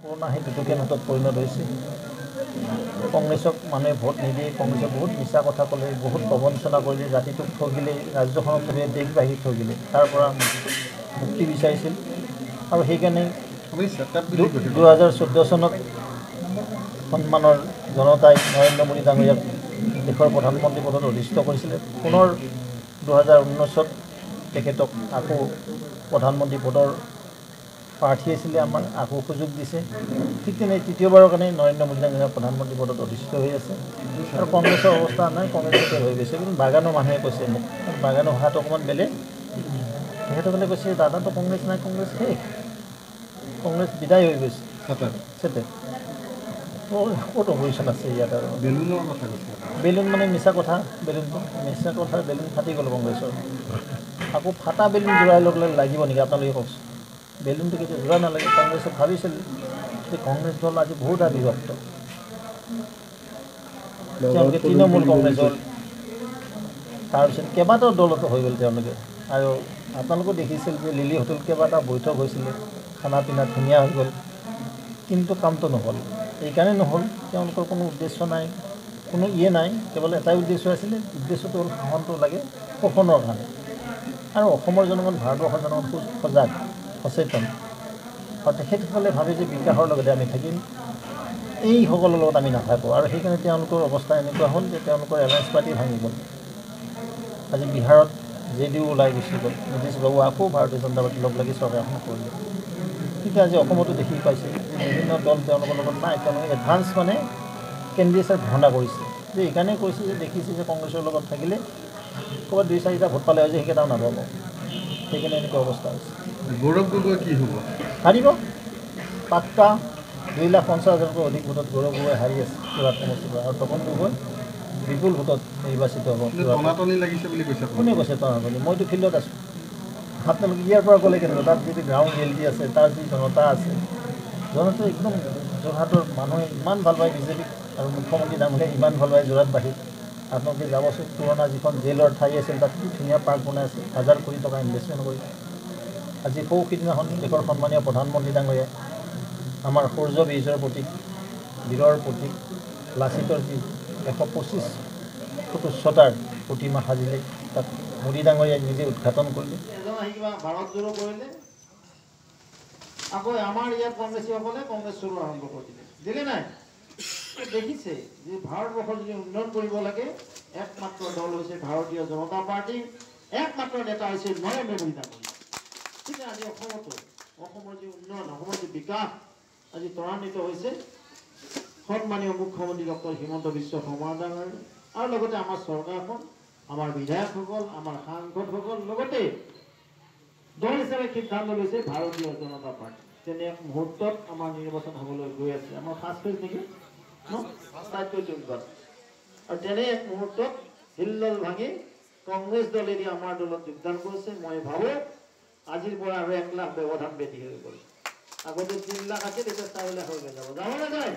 পুৰণা সেই দুটকীয়া নোটত পৰিণত হৈছে। কংগ্ৰেছক মানুহে ভোট নিদিয়ে, কংগ্ৰেছে বহুত মিছা কথা ক'লে, বহুত প্ৰবঞ্চনা কৰিলে, জাতিটোক ঠগিলে, ৰাজ্যখনক ঠগিলে, দেশবাসীক ঠগিলে, তাৰ পৰা মুক্তি বিচাৰিছিল। আৰু সেইকাৰণে 2014 চনত সন্মানৰ জনতাই নৰেন্দ্ৰ মোদী ডাঙৰীয়াক দেশৰ প্ৰধানমন্ত্ৰী পদত অধিষ্ঠিত কৰিছিলে। পুনৰ 2019 তেখেতক আকৌ প্ৰধানমন্ত্ৰী পদৰ প্ৰাৰ্থী আছিলে, আমাৰ আকৌ সুযোগ দিছে। ঠিক তেনে তৃতীয়বাৰৰ কাৰণে নৰেন্দ্ৰ মোদী ডাঙৰীয়া প্ৰধানমন্ত্ৰী পদত অধিষ্ঠিত হৈ আছে। আৰু কংগ্ৰেছৰ অৱস্থা নাই, কংগ্ৰেছতে হৈ গৈছে। কিন্তু বাগানৰ মানুহে কৈছে মোক, বাগানৰ ভাষাটো অকণমান বেলেগ। তেখেতসকলে কৈছে দাদাটো কংগ্ৰেছ নাই, কংগ্ৰেছ শেষ, কংগ্ৰেছ বিদায় হৈ গৈছে। চেতে ক'ত অপজিশ্যন আছে ইয়াত? আৰু বেলুনৰ কথা কৈছে, বেলুন মানে মিছা কথা, বেলুনটো মিছা কথা, বেলুন ফাটি গ'ল কংগ্ৰেছৰ। আকৌ ফাটা বেলুন জোৰাই ল'বলৈ লাগিব নেকি আপোনালোকে কওকচোন? বেলুনটো কেতিয়া জোৰা নালাগে। কংগ্ৰেছে ভাবিছিল যে কংগ্ৰেছ দল আজি বহুত বিভক্ত, তেওঁলোকে তৃণমূল কংগ্ৰেছ হ'ল, তাৰপিছত কেইবাটাও দলতো হৈ গ'ল তেওঁলোকে। আৰু আপোনালোকেও দেখিছিল যে লিলি হোটেল কেইবাটাও বৈঠক হৈছিলে, খানা পিনা ধুনীয়া হৈ গ'ল, কিন্তু কামটো নহ'ল। এইকাৰণে নহ'ল, তেওঁলোকৰ কোনো উদ্দেশ্য নাই, কোনো নাই, কেৱল এটাই উদ্দেশ্য আছিলে, উদ্দেশ্যটো হ'ল শাসনটো লাগে শোষণৰ কাৰণে। আৰু অসমৰ জনগণ, ভাৰতবৰ্ষৰ জনগণ সজাগ সচেতন, আৰু তেখেতসকলে ভাবে যে বিকাশৰ লগতে আমি থাকিম, এইসকলৰ লগত আমি নাথাকোঁ। আৰু সেইকাৰণে তেওঁলোকৰ অৱস্থা এনেকুৱা হ'ল যে তেওঁলোকৰ এলায়েন্স পাৰ্টি ভাঙি গ'ল। আজি বিহাৰত JDU ওলাই গুচি গ'ল, নীতিশ বাবু আকৌ ভাৰতীয় জনতা পাৰ্টি লগ লাগি চৰকাৰখন কৰিলে। কিন্তু আজি অসমতো দেখি পাইছে যে বিভিন্ন দল তেওঁলোকৰ লগত নাই, তেওঁলোকে এডভান্স মানে কেণ্ডিডেটক ঘোষণা কৰিছে। যে এইকাৰণেই কৈছে যে দেখিছে যে কংগ্ৰেছৰ লগত থাকিলে ক'ৰবাত 2-4টা ভোট পালে হয়, যে সেইকেইটাও নাপাব। সেইকাৰণে এনেকুৱা অৱস্থা হৈছে। গৌৰৱ গগৈ কি হ'ব? হাৰিব পাক্কা। 2,50,000তকৈ অধিক ভোটত গৌৰৱ গগৈ হাৰি আছে যোৰহাট সমষ্টিৰ পৰা। আৰু তপন গগৈ বিপুল ভোটত নিৰ্বাচিত হ'ব। টনাটনি লাগিছে বুলি কৈছে। কোনে কৈছে টনাটনি? মইতো ফিল্ডত আছোঁ। আপোনালোকে ইয়াৰ পৰা গ'লে কেনেকুৱা? তাত যিটো গ্ৰাউণ্ড ৰিয়েলিটি আছে, তাৰ যি জনতা আছে, জনতা একদম যোৰহাটৰ মানুহে ইমান ভাল পায় বিজেপিক, আৰু মুখ্যমন্ত্ৰী ডাঙৰীয়াই ইমান ভাল পায় যোৰহাটবাসীক। আপোনালোকে যাবচোন, পুৰণা যিখন জেলৰ ঠাই আছিল তাত কি ধুনীয়া পাৰ্ক বনাই আছে, 1000 কোটি টকা ইনভেষ্টমেণ্ট কৰি। আজি সিদিনাখন দেশৰ সন্মানীয় প্ৰধানমন্ত্ৰী ডাঙৰীয়াই আমাৰ সূৰ্য বীজৰ প্ৰতীক, বীৰৰ প্ৰতীক লাচিতৰ যি 125 ফুট উচ্চতাৰ প্ৰতিমা সাজিলে, তাত মোদী ডাঙৰীয়াই নিজে উদঘাটন কৰিলে। এজন আহি কিবা ভাৰত জোৰো কৰিলে, আকৌ আমাৰ ইয়াত কংগ্ৰেছীসকলে কংগ্ৰেছ চলোৱা আৰম্ভ কৰি দিলে নাই? দেখিছে যে ভাৰতবৰ্ষৰ যদি উন্নয়ন কৰিব লাগে, একমাত্ৰ দল হৈছে ভাৰতীয় জনতা পাৰ্টি, একমাত্ৰ নেতা হৈছে নৰেন্দ্ৰ মোদী ডাঙৰীয়া। ঠিক আছে, আজি অসমতো অসমৰ যি উন্নয়ন, অসমৰ যি বিকাশ আজি ত্বৰান্বিত হৈছে সন্মানীয় মুখ্যমন্ত্ৰী ডক্টৰ হিমন্ত বিশ্ব শৰ্মা ডাঙৰীয়া, আৰু লগতে আমাৰ চৰকাৰখন, আমাৰ বিধায়কসকল, আমাৰ সাংসদসকল, লগতে দল হিচাপে সিদ্ধান্ত লৈছে ভাৰতীয় জনতা পাৰ্টি। তেনে এক মুহূৰ্তত আমাৰ নিৰ্বাচন হ'বলৈ গৈ আছে। আমাৰ ফাৰ্ষ্ট ফেজ নেকি? আৰু তেনে এক মুহূৰ্তত হিল্লোল ভাঙি কংগ্ৰেছ দলেদি আমাৰ দলত যোগদান কৰিছে। মই ভাবোঁ আজিৰ পৰা আৰু 1 লাখ ব্যৱধান বৃদ্ধি হৈ গ'ল। আগতে 3 লাখ আছিল, এতিয়া 4 লাখ হৈ যাব। যাব নাযায়?